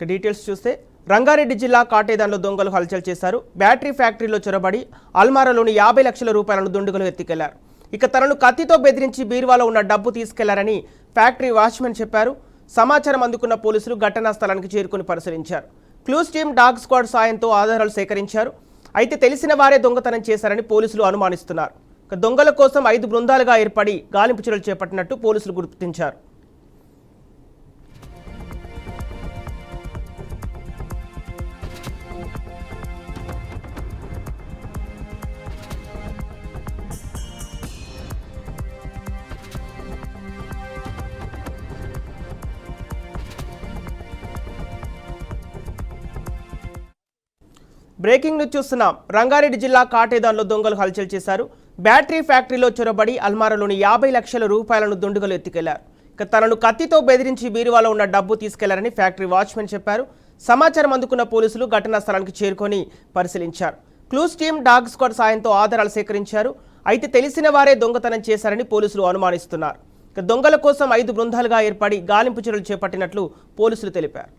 Details చూస్తే రంగారెడ్డి జిల్లా కాటేదాన్లో దొంగలు హల్చల్ చేశారు. బ్యాటరీ ఫ్యాక్టరీలో చొరబడి అల్మారాలోని 50 లక్షల రూపాయలను దుండగులు ఎత్తుకెళ్లారు. ఇక తనను కత్తితో బెదిరించి బీరువాలో ఉన్న డబ్బు తీసుకెళ్లారని ఫ్యాక్టరీ వాచ్మెన్ చెప్పారు. సమాచారం అందుకున్న పోలీసులు ఘటనా స్థలానికి చేరుకుని పరిశీలించారు. క్లూస్ టీమ్ డాగ్ స్క్వాడ్ సాయంతో ఆధారాలు సేకరించారు. అయితే తెలిసిన వారే దొంగతనం చేశారని పోలీసులు అనుమానిస్తున్నారు. దొంగల కోసం 5 బృందాలుగా ఏర్పడి గాలింపు చర్యలు చేపట్టినట్టు పోలీసులు గుర్తించారు. బ్రేకింగ్ న్యూస్ చూస్తున్నాం. రంగారెడ్డి జిల్లా కాటేదాన్లో దొంగలు హల్చల్ చేశారు. బ్యాటరీ ఫ్యాక్టరీలో చొరబడి అల్మారాలోని 50 లక్షల రూపాయలను దుండగులు ఎత్తుకెళ్లారు. ఇక తనను కత్తితో బెదిరించి బీరువాలో ఉన్న డబ్బు తీసుకెళ్లారని ఫ్యాక్టరీ వాచ్మెన్ చెప్పారు. సమాచారం అందుకున్న పోలీసులు ఘటనా స్థలానికి చేరుకొని పరిశీలించారు. క్లూస్ టీమ్ డాగ్ స్క్వాడ్ సాయంతో ఆధారాలు సేకరించారు. అయితే తెలిసిన వారే దొంగతనం చేశారని పోలీసులు అనుమానిస్తున్నారు. దొంగల కోసం 5 బృందాలుగా ఏర్పడి గాలింపు చర్యలు చేపట్టినట్లు పోలీసులు తెలిపారు.